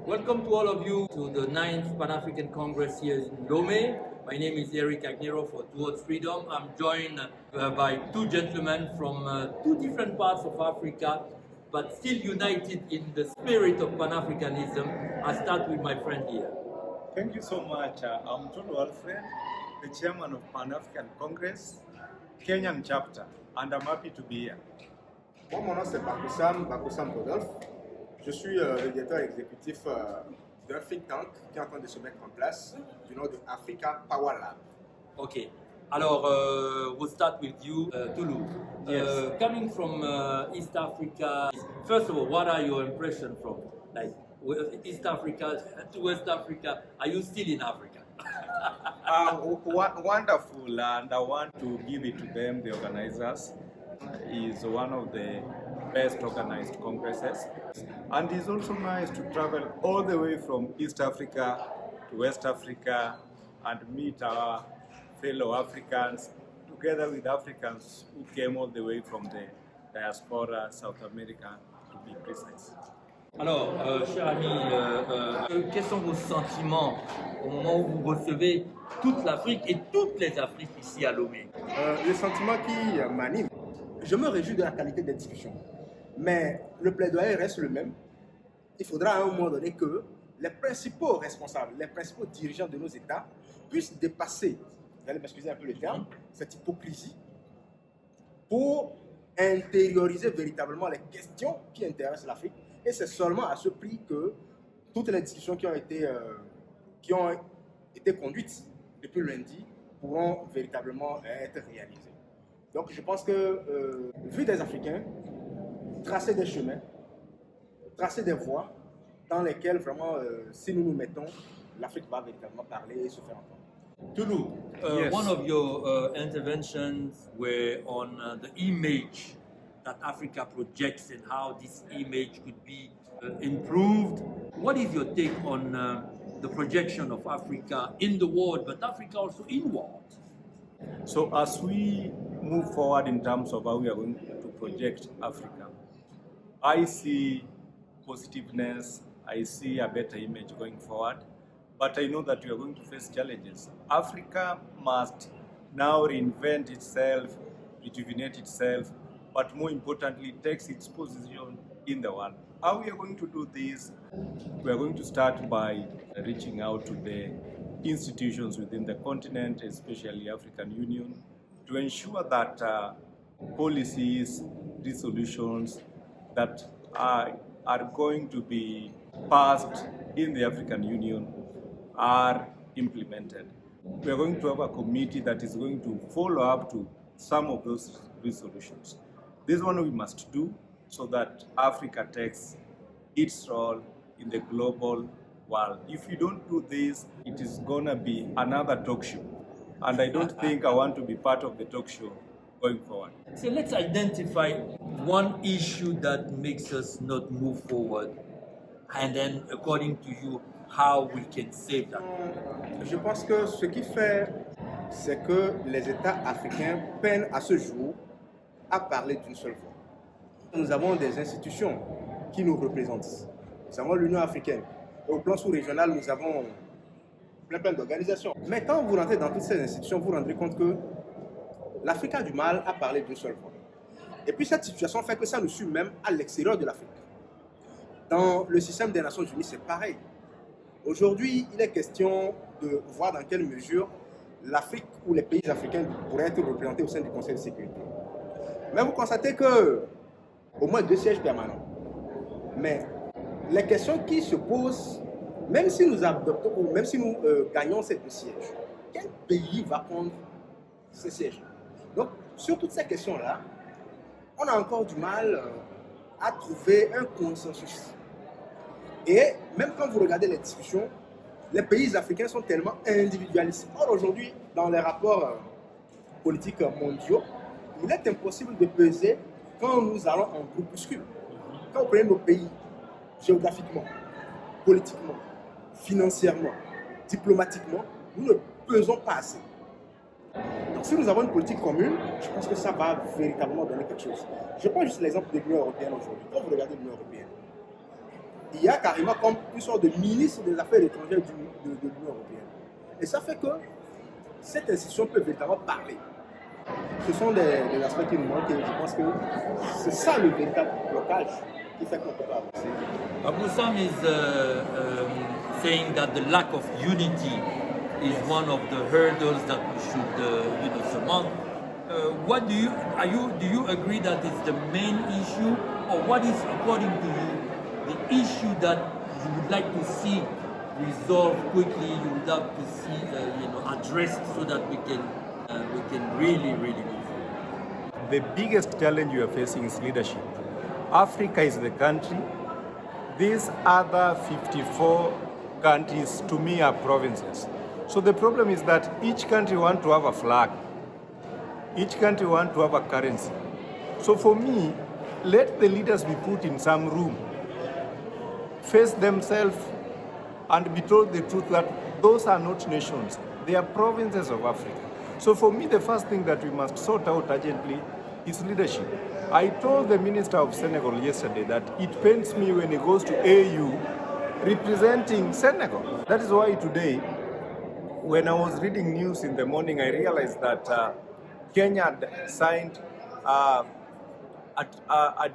Welcome to all of you to the 9th Pan-African Congress here in Lomé. My name is Eric Agnero for Towards Freedom. I'm joined by two gentlemen from two different parts of Africa, but still united in the spirit of Pan-Africanism. I'll start with my friend here. Thank you so much. I'm Tulu Alfred, the chairman of Pan-African Congress, Kenyan chapter, and I'm happy to be here. Moi, mon nom c'est Bakoussam Rodolphe. Je suis le directeur exécutif d'un think tank qui est en train de se mettre en place du nom de Africa Power Lab. Okay. Alors, we'll start with you, Tulu. Yes. Coming from East Africa, first of all, what are your impressions from East Africa to West Africa? Are you still in Africa? Wonderful, and I want to give it to them, the organizers. Is one of the best organized congresses, and it's also nice to travel all the way from East Africa to West Africa and meet our fellow Africans together with Africans who came all the way from the diaspora, South America to be precise. Alors, cher ami, quels sont vos sentiments au moment où vous recevez toute l'Afrique et toutes les Afriques ici à Lomé? Le sentiment qui m'anime, je me réjouis de la qualité des discussions, mais le plaidoyer reste le même. Il faudra à un moment donné que les principaux responsables, les principaux dirigeants de nos États puissent dépasser, vous allez m'excuser un peu le terme, cette hypocrisie pour intérioriser véritablement les questions qui intéressent l'Afrique. Et c'est seulement à ce prix que toutes les discussions qui ont été conduites depuis lundi pourront véritablement être réalisées. Donc je pense que, vu des Africains, tracer des chemins, tracer des voies dans lesquelles vraiment, si nous nous mettons, l'Afrique va véritablement parler et se faire entendre. Tulu, Yes. one of your interventions were on the image that Africa projects and how this image could be improved. What is your take on the projection of Africa in the world, but Africa also inward? So as we move forward in terms of how we are going to project Africa, I see positiveness, I see a better image going forward, but I know that we are going to face challenges. Africa must now reinvent itself, rejuvenate itself, but more importantly, takes its position in the world. How we are going to do this? We are going to start by reaching out to the institutions within the continent, especially African Union, to ensure that policies, resolutions that are going to be passed in the African Union are implemented. We are going to have a committee that is going to follow up to some of those resolutions. This one we must do so that Africa takes its role in the global world. If you don't do this, it is gonna be another talk show. And I don't think I want to be part of the talk show going forward. So let's identify one issue that makes us not move forward, and then according to you, how we can save that. Je pense que ce qui fait, c'est que les États africains peinent à ce jour à parler d'une seule voix. Nous avons des institutions qui nous représentent. Nous avons l'Union africaine. Et au plan sous-régional, nous avons plein d'organisations. Mais quand vous rentrez dans toutes ces institutions, vous vous rendrez compte que l'Afrique a du mal à parler d'une seule voix. Et puis cette situation fait que ça nous suit même à l'extérieur de l'Afrique. Dans le système des Nations Unies, c'est pareil. Aujourd'hui, il est question de voir dans quelle mesure l'Afrique ou les pays africains pourraient être représentés au sein du Conseil de sécurité. Mais vous constatez que au moins 2 sièges permanents. Mais les questions qui se posent, même si nous adoptons ou même si nous gagnons ces 2 sièges, quel pays va prendre ces sièges? Donc, sur toutes ces questions-là, on a encore du mal à trouver un consensus. Et même quand vous regardez les discussions, les pays africains sont tellement individualistes. Or, aujourd'hui, dans les rapports politiques mondiaux, il est impossible de peser quand nous allons en groupuscule. Quand vous prenez nos pays, géographiquement, politiquement, financièrement, diplomatiquement, nous ne pesons pas assez. Donc si nous avons une politique commune, je pense que ça va véritablement donner quelque chose. Je prends juste l'exemple de l'Union européenne aujourd'hui. Quand vous regardez l'Union européenne, il y a carrément comme une sorte de ministre des Affaires étrangères de l'Union européenne. Et ça fait que cette institution peut véritablement parler. Ce sont des aspects qui nous manquent et je pense que c'est ça le véritable blocage qui fait qu'on peut pas avancer. Bakoussam is saying that the lack of unity is one of the hurdles that we should surmount. What do you agree that is the main issue, or what is, according to you, the issue that you would like to see resolved quickly, you would like to see addressed so that we can really move forward? The biggest challenge you are facing is leadership. Africa is the country. These other 54 countries, to me, are provinces. So the problem is that each country wants to have a flag. Each country wants to have a currency. So for me, let the leaders be put in some room, face themselves, and be told the truth that those are not nations. They are provinces of Africa. So for me, the first thing that we must sort out urgently is leadership. I told the Minister of Senegal yesterday that it pains me when he goes to AU representing Senegal. That is why today, when I was reading news in the morning, I realized that Kenya had signed a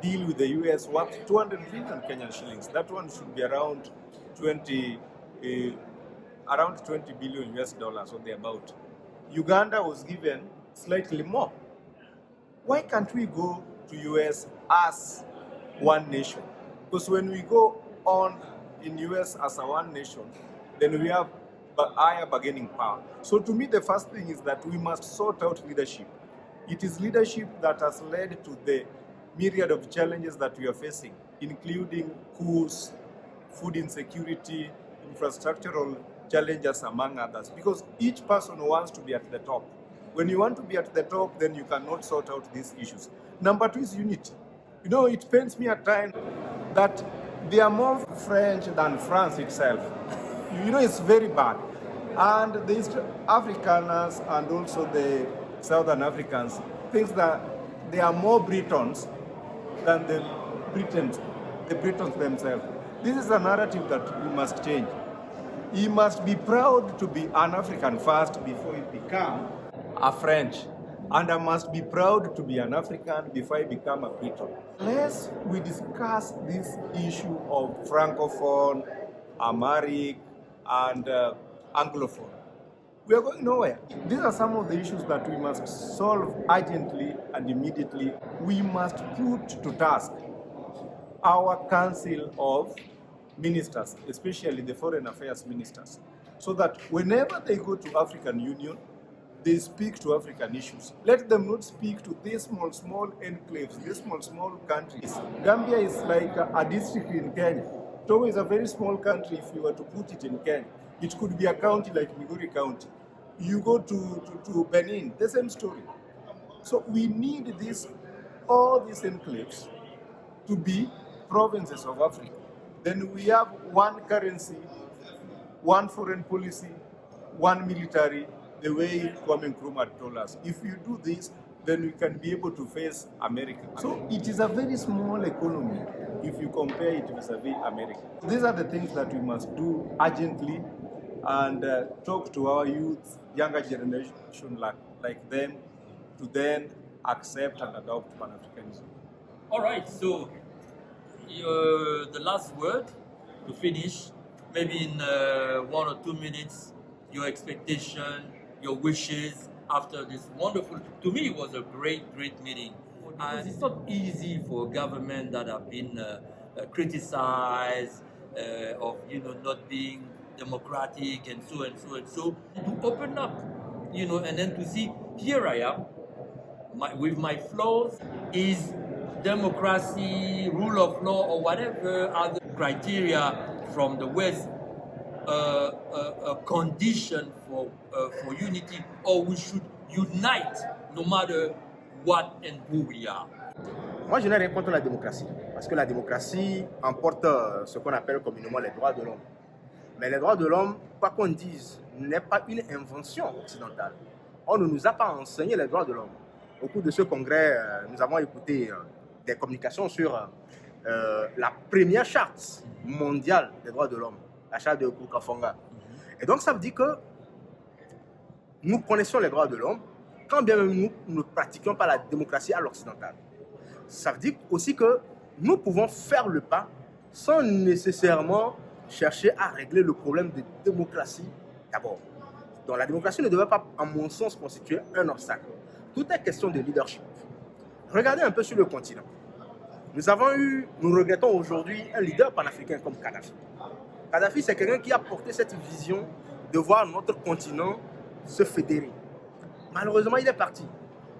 deal with the US worth 200 billion Kenyan shillings. That one should be around 20 billion US dollars or thereabout. Uganda was given slightly more. Why can't we go to US as one nation? Because when we go on in US as a one nation, then we have higher bargaining power. So to me, the first thing is that we must sort out leadership. It is leadership that has led to the myriad of challenges that we are facing, including coups, food insecurity, infrastructural challenges, among others, because each person wants to be at the top. When you want to be at the top, then you cannot sort out these issues. Number two is unity. You know, it pains me at times that they are more French than France itself. You know, it's very bad. And the East Afrikaners and also the Southern Africans think that they are more Britons than the Britons themselves. This is a narrative that we must change. He must be proud to be an African first before he become a French. And I must be proud to be an African before I become a Briton. Unless we discuss this issue of Francophone, Amharic, and Anglophone, we are going nowhere. These are some of the issues that we must solve urgently and immediately. We must put to task our Council of Ministers, especially the Foreign Affairs Ministers, so that whenever they go to African Union, they speak to African issues. Let them not speak to these small enclaves, these small countries. Gambia is like a district in Kenya. Togo is a very small country if you were to put it in Kenya. It could be a county like Migori County. You go to Benin, the same story. So we need all these enclaves to be provinces of Africa. Then we have one currency, one foreign policy, one military, the way Kwame Nkrumah told us. If you do this, then we can be able to face America. So it is a very small economy if you compare it vis-a-vis America. These are the things that we must do urgently and talk to our youth, younger generation like them, to then accept and adopt Pan-Africanism. All right, so the last word to finish, maybe in 1 or 2 minutes, your expectation, your wishes after this wonderful, to me it was a great meeting. And it's not easy for government that have been criticized of not being democratic and so to open up, and then to see, here I am, with my flaws, is democracy, rule of law, or whatever other criteria from the West a condition for unity, or we should unite no matter what and who we are? Moi, je n'ai rien contre la démocratie, parce que la démocratie emporte ce qu'on appelle communément les droits de l'homme. Mais les droits de l'homme, quoi qu'on dise, n'est pas une invention occidentale. On ne nous a pas enseigné les droits de l'homme. Au cours de ce congrès, nous avons écouté des communications sur la première charte mondiale des droits de l'homme, la charte de Kukafonga. Et donc ça veut dire que nous connaissons les droits de l'homme, quand bien même nous ne pratiquons pas la démocratie à l'occidental. Ça veut dire aussi que nous pouvons faire le pas sans nécessairement chercher à régler le problème de démocratie d'abord. Donc la démocratie ne devrait pas, à mon sens, constituer un obstacle. Tout est question de leadership. Regardez un peu sur le continent. Nous regrettons aujourd'hui un leader panafricain comme Kadhafi. Kadhafi, c'est quelqu'un qui a porté cette vision de voir notre continent se fédérer. Malheureusement, il est parti.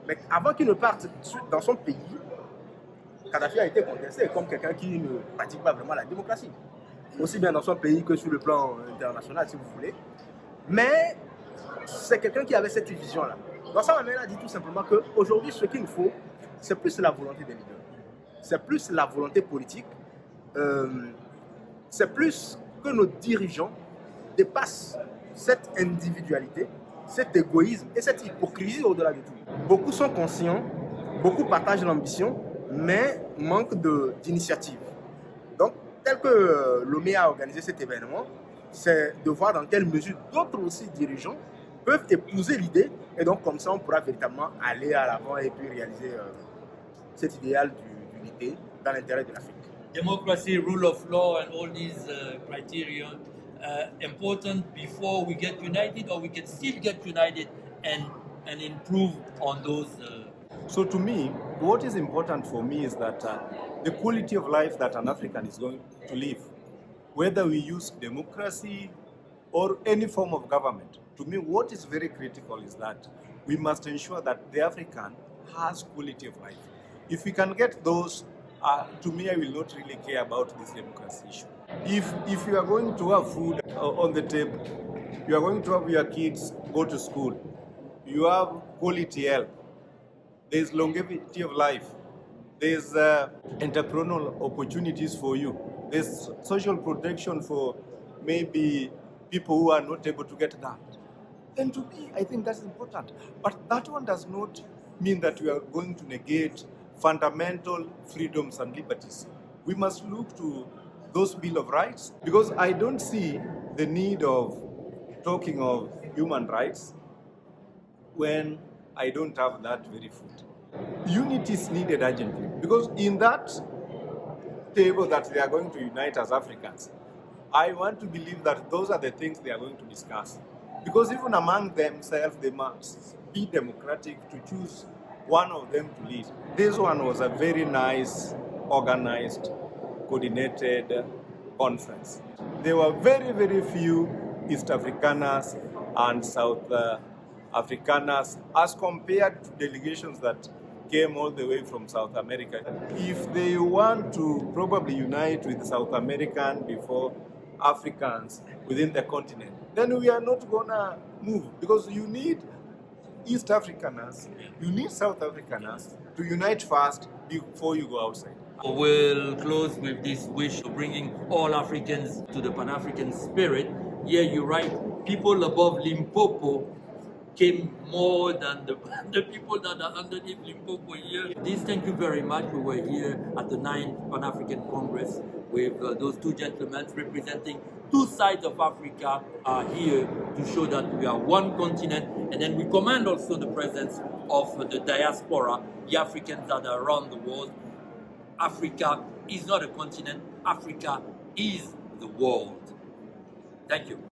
Mais avant qu'il ne parte dans son pays, Kadhafi a été contesté comme quelqu'un qui ne pratique pas vraiment la démocratie. Aussi bien dans son pays que sur le plan international, si vous voulez. Mais c'est quelqu'un qui avait cette vision-là. Donc ça m'amène à dire tout simplement qu'aujourd'hui, ce qu'il nous faut, c'est plus la volonté des leaders. C'est plus la volonté politique. C'est plus que nos dirigeants dépassent cette individualité, cet égoïsme et cette hypocrisie au-delà de tout. Beaucoup sont conscients, beaucoup partagent l'ambition, mais manquent d'initiative. Donc, tel que Lomé a organisé cet événement, c'est de voir dans quelle mesure d'autres aussi dirigeants peuvent épouser l'idée, et donc comme ça on pourra véritablement aller à l'avant et puis réaliser cet idéal d'unité dans l'intérêt de l'Afrique. Democracy, rule of law, and all these criteria important before we get united, or we can still get united and improve on those. So to me, what is important for me is that the quality of life that an African is going to live, whether we use democracy or any form of government, to me what is very critical is that we must ensure that the African has quality of life. If we can get those, to me I will not really care about this democracy issue. If you are going to have food on the table, you are going to have your kids go to school, you have quality health, there's longevity of life, there's entrepreneurial opportunities for you, there's social protection for maybe people who are not able to get that. Then to me, I think that's important. But that one does not mean that we are going to negate fundamental freedoms and liberties. We must look to those Bill of Rights, because I don't see the need of talking of human rights when I don't have that very food. Unity is needed urgently, because in that table that they are going to unite as Africans, I want to believe that those are the things they are going to discuss. Because even among themselves, they must be democratic to choose one of them to lead. This one was a very nice, organized, coordinated conference. There were very, very few East Afrikaners and South Afrikaners as compared to delegations that came all the way from South America. If they want to probably unite with South American before Africans within the continent, then we are not gonna move, because you need East Afrikaners, you need South Afrikaners to unite first before you go outside. We'll close with this wish of bringing all Africans to the Pan-African spirit. Yeah, you're right. People above Limpopo came more than the people that are underneath Limpopo here. Thank you very much. We were here at the 9th Pan-African Congress with those two gentlemen representing two sides of Africa are here to show that we are one continent, and then we command also the presence of the diaspora, the Africans that are around the world. Africa is not a continent, Africa is the world. Thank you.